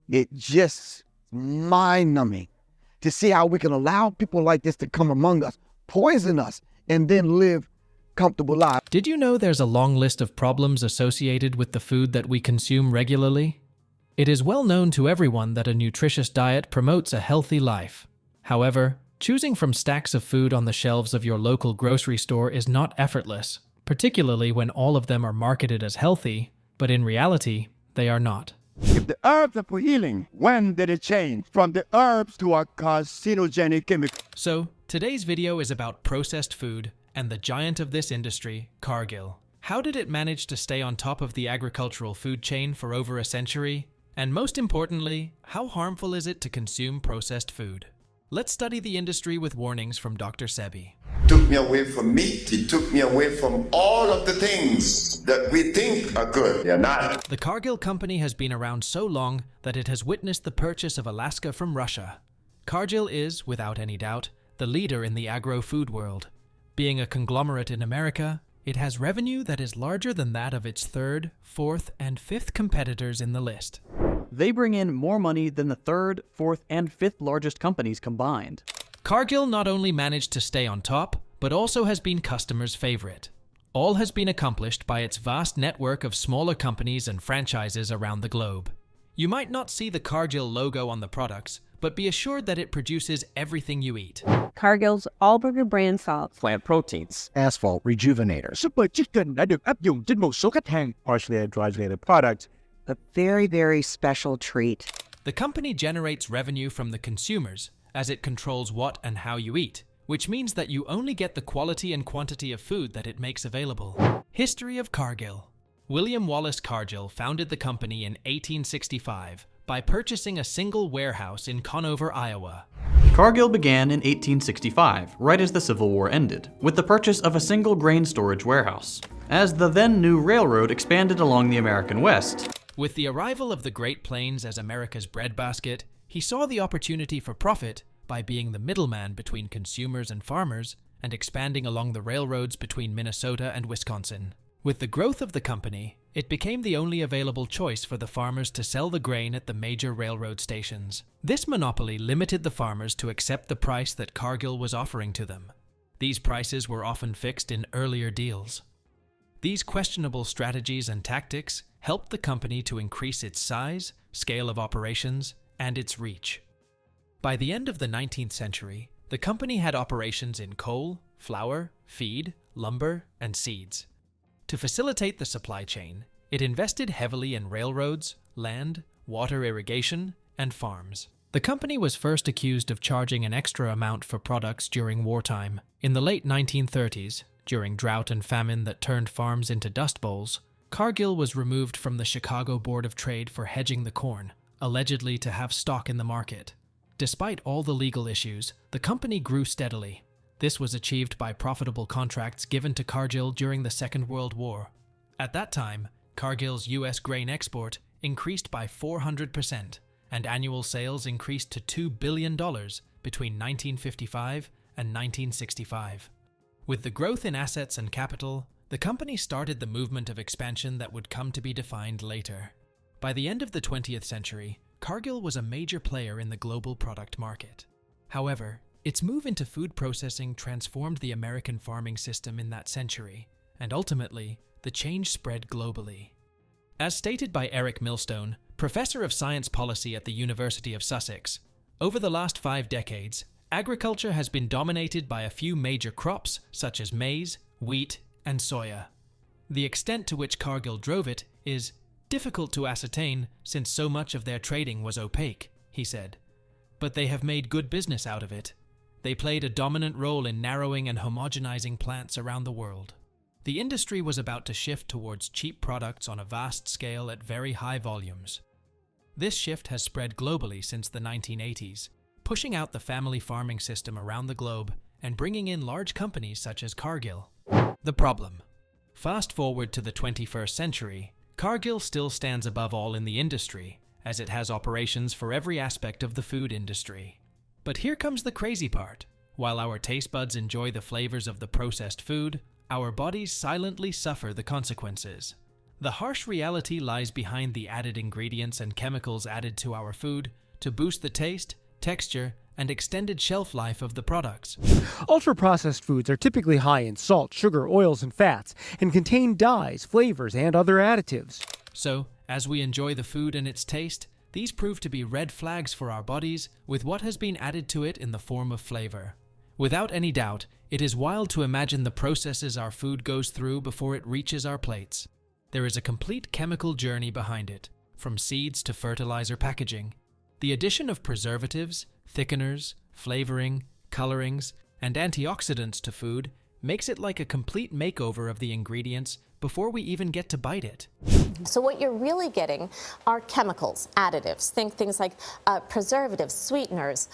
It just mind-numbing to see how we can allow people like this to come among us, poison us, and then live comfortable lives. Did you know there's a long list of problems associated with the food that we consume regularly? It is well known to everyone that a nutritious diet promotes a healthy life. However, choosing from stacks of food on the shelves of your local grocery store is not effortless, particularly when all of them are marketed as healthy, but in reality, they are not. If the herbs are for healing, when did it change from the herbs to a carcinogenic chemical? So, today's video is about processed food and the giant of this industry, Cargill. How did it manage to stay on top of the agricultural food chain for over a century? And most importantly, how harmful is it to consume processed food? Let's study the industry with warnings from Dr. Sebi. Took me away from meat. It took me away from all of the things that we think are good. They're not. The Cargill company has been around so long that it has witnessed the purchase of Alaska from Russia. Cargill is, without any doubt, the leader in the agro-food world. Being a conglomerate in America, it has revenue that is larger than that of its third, fourth, and fifth competitors in the list. They bring in more money than the third, fourth, and fifth largest companies combined. Cargill not only managed to stay on top, but also has been customers' favorite. All has been accomplished by its vast network of smaller companies and franchises around the globe. You might not see the Cargill logo on the products, but be assured that it produces everything you eat. Cargill's all-burger brand salts, plant proteins, Asphalt rejuvenators, Super Chicken đã được áp dụng trên một số khách hàng. Partially hydrogenated products. A very, very special treat. The company generates revenue from the consumers as it controls what and how you eat, which means that you only get the quality and quantity of food that it makes available. History of Cargill. William Wallace Cargill founded the company in 1865 by purchasing a single warehouse in Conover, Iowa. Cargill began in 1865, right as the Civil War ended, with the purchase of a single grain storage warehouse. As the then new railroad expanded along the American West, with the arrival of the Great Plains as America's breadbasket, he saw the opportunity for profit by being the middleman between consumers and farmers and expanding along the railroads between Minnesota and Wisconsin. With the growth of the company, it became the only available choice for the farmers to sell the grain at the major railroad stations. This monopoly limited the farmers to accept the price that Cargill was offering to them. These prices were often fixed in earlier deals. These questionable strategies and tactics helped the company to increase its size, scale of operations, and its reach. By the end of the 19th century, the company had operations in coal, flour, feed, lumber, and seeds. To facilitate the supply chain, it invested heavily in railroads, land, water irrigation, and farms. The company was first accused of charging an extra amount for products during wartime. In the late 1930s, during drought and famine that turned farms into dust bowls, Cargill was removed from the Chicago Board of Trade for hedging the corn, allegedly to have stock in the market. Despite all the legal issues, the company grew steadily. This was achieved by profitable contracts given to Cargill during the Second World War. At that time, Cargill's U.S. grain export increased by 400%, and annual sales increased to $2 billion between 1955 and 1965. With the growth in assets and capital, the company started the movement of expansion that would come to be defined later. By the end of the 20th century, Cargill was a major player in the global product market. However, its move into food processing transformed the American farming system in that century, and ultimately, the change spread globally. As stated by Eric Millstone, professor of science policy at the University of Sussex, over the last 5 decades, agriculture has been dominated by a few major crops such as maize, wheat, and soya. The extent to which Cargill drove it is difficult to ascertain since so much of their trading was opaque, he said. But they have made good business out of it. They played a dominant role in narrowing and homogenizing plants around the world. The industry was about to shift towards cheap products on a vast scale at very high volumes. This shift has spread globally since the 1980s, pushing out the family farming system around the globe and bringing in large companies such as Cargill. The problem. Fast forward to the 21st century, Cargill still stands above all in the industry, as it has operations for every aspect of the food industry. But here comes the crazy part. While our taste buds enjoy the flavors of the processed food, our bodies silently suffer the consequences. The harsh reality lies behind the added ingredients and chemicals added to our food to boost the taste, texture, and extended shelf life of the products. Ultra-processed foods are typically high in salt, sugar, oils, and fats, and contain dyes, flavors, and other additives. So, as we enjoy the food and its taste, these prove to be red flags for our bodies with what has been added to it in the form of flavor. Without any doubt, it is wild to imagine the processes our food goes through before it reaches our plates. There is a complete chemical journey behind it, from seeds to fertilizer packaging. The addition of preservatives, thickeners, flavoring, colorings, and antioxidants to food makes it like a complete makeover of the ingredients before we even get to bite it. So what you're really getting are chemicals, additives. Think things like preservatives, sweeteners,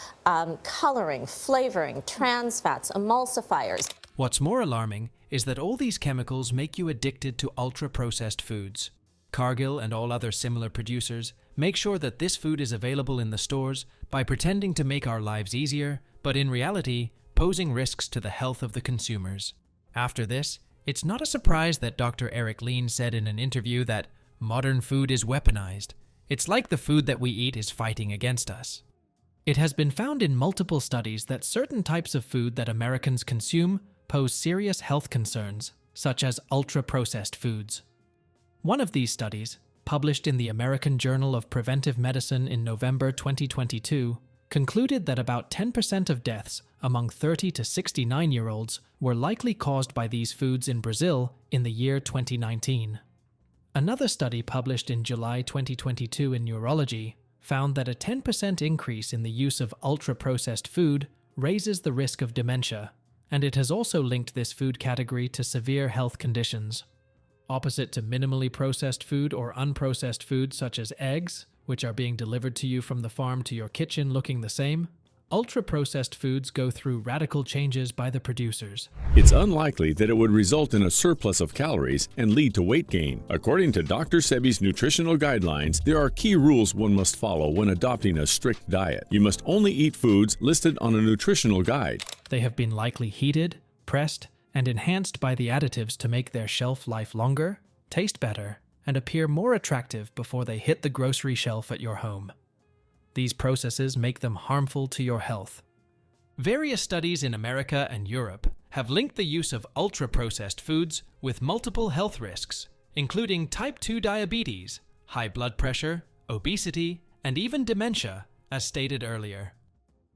coloring, flavoring, trans fats, emulsifiers. What's more alarming is that all these chemicals make you addicted to ultra-processed foods. Cargill and all other similar producers make sure that this food is available in the stores by pretending to make our lives easier, but in reality, posing risks to the health of the consumers. After this, it's not a surprise that Dr. Eric Lean said in an interview that modern food is weaponized. It's like the food that we eat is fighting against us. It has been found in multiple studies that certain types of food that Americans consume pose serious health concerns, such as ultra-processed foods. One of these studies, published in the American Journal of Preventive Medicine in November 2022, concluded that about 10% of deaths among 30 to 69-year-olds were likely caused by these foods in Brazil in the year 2019. Another study published in July 2022 in Neurology found that a 10% increase in the use of ultra-processed food raises the risk of dementia, and it has also linked this food category to severe health conditions. Opposite to minimally processed food or unprocessed food such as eggs, which are being delivered to you from the farm to your kitchen looking the same, ultra-processed foods go through radical changes by the producers. It's unlikely that it would result in a surplus of calories and lead to weight gain. According to Dr. Sebi's nutritional guidelines, there are key rules one must follow when adopting a strict diet. You must only eat foods listed on a nutritional guide. They have been likely heated, pressed, and enhanced by the additives to make their shelf life longer, taste better, and appear more attractive before they hit the grocery shelf at your home. These processes make them harmful to your health. Various studies in America and Europe have linked the use of ultra-processed foods with multiple health risks, including type 2 diabetes, high blood pressure, obesity, and even dementia, as stated earlier.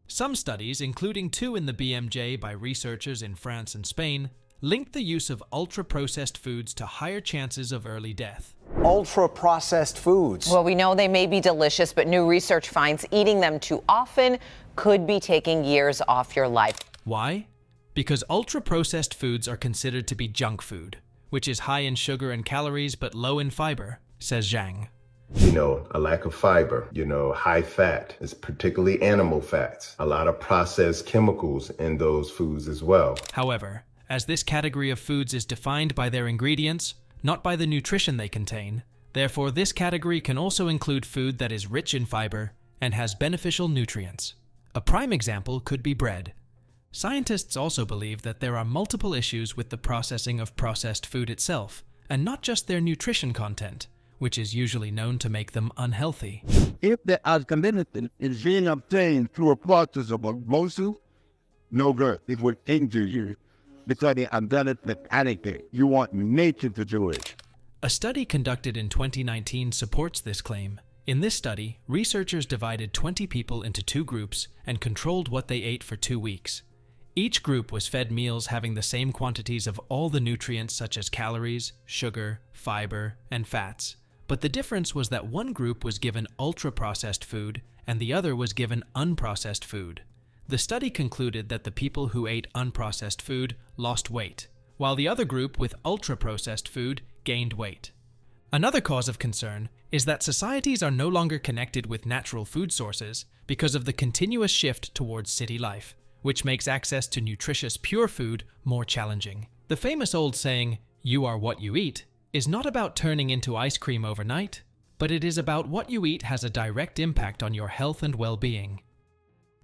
Some studies, including 2 in the BMJ by researchers in France and Spain, linked the use of ultra-processed foods to higher chances of early death. Ultra-processed foods. Well, we know they may be delicious, but new research finds eating them too often could be taking years off your life. Why? Because ultra-processed foods are considered to be junk food, which is high in sugar and calories but low in fiber, says Zhang. A lack of fiber, high fat, is particularly animal fats, a lot of processed chemicals in those foods as well. However, as this category of foods is defined by their ingredients, not by the nutrition they contain, therefore this category can also include food that is rich in fiber and has beneficial nutrients. A prime example could be bread. Scientists also believe that there are multiple issues with the processing of processed food itself, and not just their nutrition content, which is usually known to make them unhealthy. If the alkalinity is being obtained through a process of osmosis, no good. It would injure you. Because the alkalinity addictive. You want nature to do it. A study conducted in 2019 supports this claim. In this study, researchers divided 20 people into 2 groups and controlled what they ate for 2 weeks. Each group was fed meals having the same quantities of all the nutrients such as calories, sugar, fiber, and fats. But the difference was that one group was given ultra-processed food and the other was given unprocessed food. The study concluded that the people who ate unprocessed food lost weight, while the other group with ultra-processed food gained weight. Another cause of concern is that societies are no longer connected with natural food sources because of the continuous shift towards city life, which makes access to nutritious pure food more challenging. The famous old saying, "You are what you eat," is not about turning into ice cream overnight, but it is about what you eat has a direct impact on your health and well-being.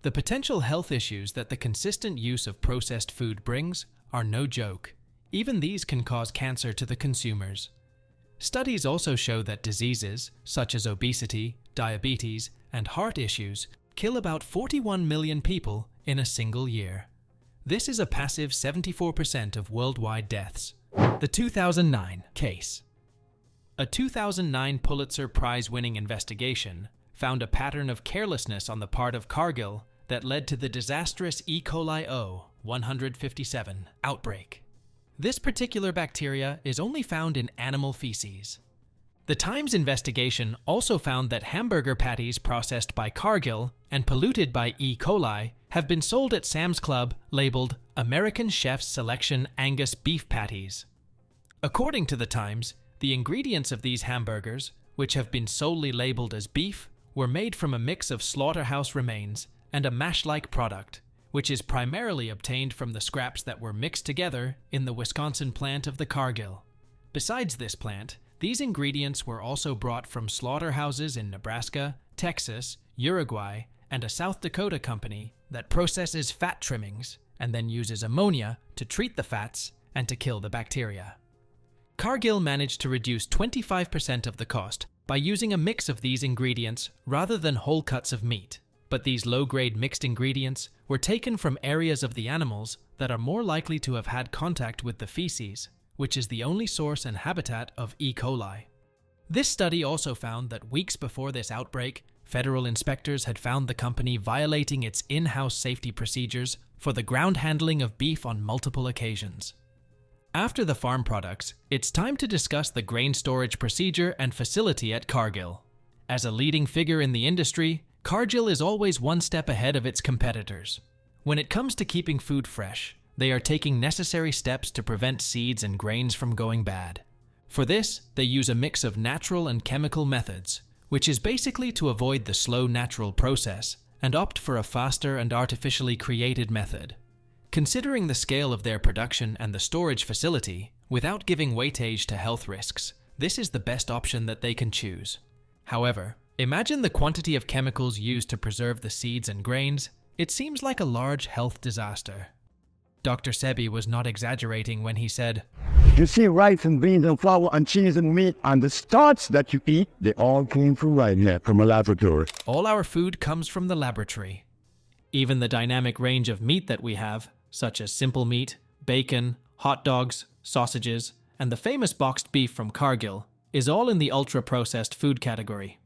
The potential health issues that the consistent use of processed food brings are no joke. Even these can cause cancer to the consumers. Studies also show that diseases such as obesity, diabetes, and heart issues kill about 41 million people in a single year. This is a passive 74% of worldwide deaths. The 2009 case. A 2009 Pulitzer Prize-winning investigation found a pattern of carelessness on the part of Cargill that led to the disastrous E. coli O-157 outbreak. This particular bacteria is only found in animal feces. The Times investigation also found that hamburger patties processed by Cargill and polluted by E. coli have been sold at Sam's Club labeled American Chef's Selection Angus Beef Patties. According to the Times, the ingredients of these hamburgers, which have been solely labeled as beef, were made from a mix of slaughterhouse remains and a mash-like product, which is primarily obtained from the scraps that were mixed together in the Wisconsin plant of the Cargill. Besides this plant, these ingredients were also brought from slaughterhouses in Nebraska, Texas, Uruguay, and a South Dakota company that processes fat trimmings and then uses ammonia to treat the fats and to kill the bacteria. Cargill managed to reduce 25% of the cost by using a mix of these ingredients rather than whole cuts of meat. But these low-grade mixed ingredients were taken from areas of the animals that are more likely to have had contact with the feces, which is the only source and habitat of E. coli. This study also found that weeks before this outbreak, federal inspectors had found the company violating its in-house safety procedures for the ground handling of beef on multiple occasions. After the farm products, it's time to discuss the grain storage procedure and facility at Cargill. As a leading figure in the industry, Cargill is always one step ahead of its competitors. When it comes to keeping food fresh, they are taking necessary steps to prevent seeds and grains from going bad. For this, they use a mix of natural and chemical methods, which is basically to avoid the slow natural process and opt for a faster and artificially created method. Considering the scale of their production and the storage facility, without giving weightage to health risks, this is the best option that they can choose. However, imagine the quantity of chemicals used to preserve the seeds and grains. It seems like a large health disaster. Dr. Sebi was not exaggerating when he said, You see, rice and beans and flour and cheese and meat and the starch that you eat, they all came from right here, from a laboratory. All our food comes from the laboratory. Even the dynamic range of meat that we have, such as simple meat, bacon, hot dogs, sausages, and the famous boxed beef from Cargill, is all in the ultra-processed food category.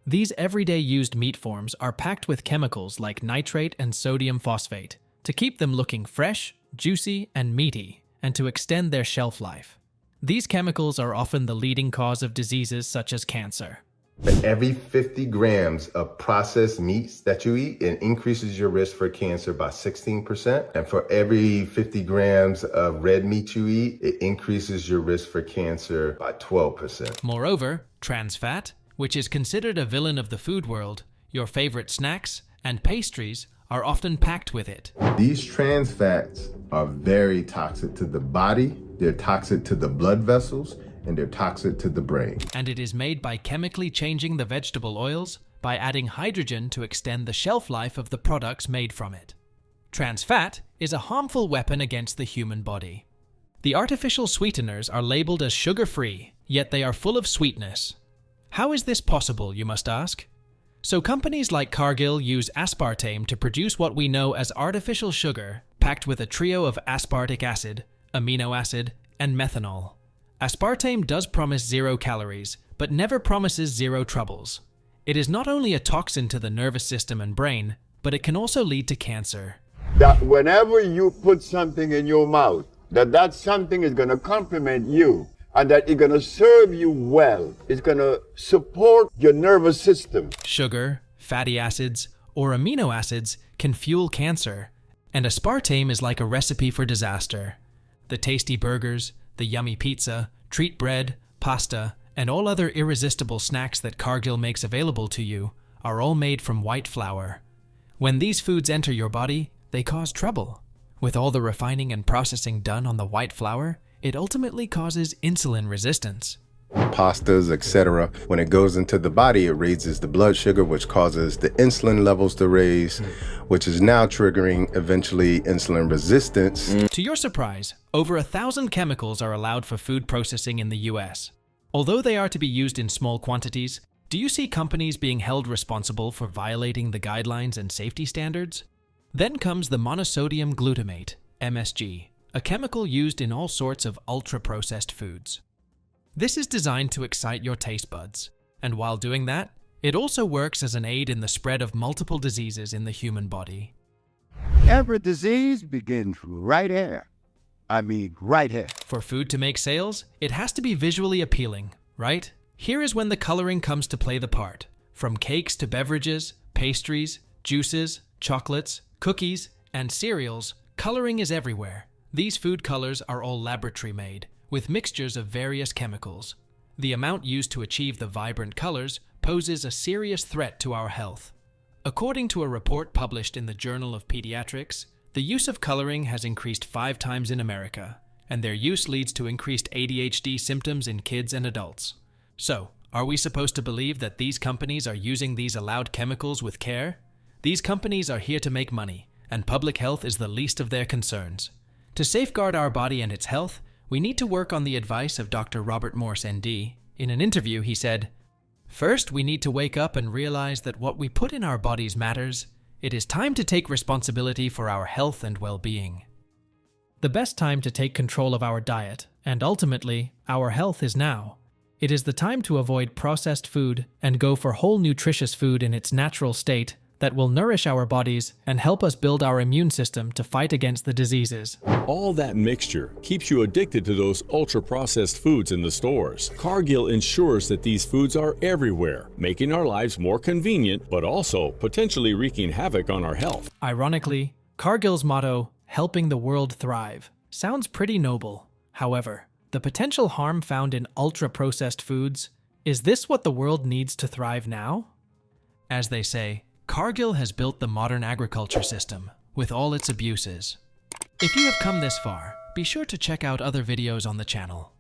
These everyday used meat forms are packed with chemicals like nitrate and sodium phosphate to keep them looking fresh, juicy, and meaty, and to extend their shelf life. These chemicals are often the leading cause of diseases such as cancer. For every 50 grams of processed meats that you eat, it increases your risk for cancer by 16%. And for every 50 grams of red meat you eat, it increases your risk for cancer by 12%. Moreover, trans fat, which is considered a villain of the food world, your favorite snacks and pastries are often packed with it. These trans fats are very toxic to the body, they're toxic to the blood vessels, and they're toxic to the brain. And it is made by chemically changing the vegetable oils by adding hydrogen to extend the shelf life of the products made from it. Trans fat is a harmful weapon against the human body. The artificial sweeteners are labeled as sugar-free, yet they are full of sweetness. How is this possible, you must ask? So companies like Cargill use aspartame to produce what we know as artificial sugar, packed with a trio of aspartic acid, amino acid, and methanol. Aspartame does promise 0 calories, but never promises 0 troubles. It is not only a toxin to the nervous system and brain, but it can also lead to cancer. That whenever you put something in your mouth, that something is going to complement you and that it's going to serve you well. It's going to support your nervous system. Sugar, fatty acids, or amino acids can fuel cancer, and aspartame is like a recipe for disaster. The tasty burgers, the yummy pizza, treat bread, pasta, and all other irresistible snacks that Cargill makes available to you are all made from white flour. When these foods enter your body, they cause trouble. With all the refining and processing done on the white flour, it ultimately causes insulin resistance. Pastas, etc. When it goes into the body, it raises the blood sugar, which causes the insulin levels to raise, which is now triggering eventually insulin resistance. To your surprise, over 1,000 chemicals are allowed for food processing in the US. Although they are to be used in small quantities, do you see companies being held responsible for violating the guidelines and safety standards? Then comes the monosodium glutamate, MSG, a chemical used in all sorts of ultra-processed foods. This is designed to excite your taste buds, and while doing that, it also works as an aid in the spread of multiple diseases in the human body. Every disease begins right here. Right here. For food to make sales, it has to be visually appealing, right? Here is when the coloring comes to play the part. From cakes to beverages, pastries, juices, chocolates, cookies, and cereals, coloring is everywhere. These food colors are all laboratory made, with mixtures of various chemicals. The amount used to achieve the vibrant colors poses a serious threat to our health. According to a report published in the Journal of Pediatrics, the use of coloring has increased 5 times in America, and their use leads to increased ADHD symptoms in kids and adults. So, are we supposed to believe that these companies are using these allowed chemicals with care? These companies are here to make money, and public health is the least of their concerns. To safeguard our body and its health, we need to work on the advice of Dr. Robert Morse, ND. In an interview, he said, "First, we need to wake up and realize that what we put in our bodies matters. It is time to take responsibility for our health and well-being." The best time to take control of our diet, and ultimately, our health, is now. It is the time to avoid processed food and go for whole nutritious food in its natural state that will nourish our bodies and help us build our immune system to fight against the diseases. All that mixture keeps you addicted to those ultra-processed foods in the stores. Cargill ensures that these foods are everywhere, making our lives more convenient, but also potentially wreaking havoc on our health. Ironically, Cargill's motto, "Helping the world thrive," sounds pretty noble. However, the potential harm found in ultra-processed foods, is this what the world needs to thrive now? As they say, Cargill has built the modern agriculture system, with all its abuses. If you have come this far, be sure to check out other videos on the channel.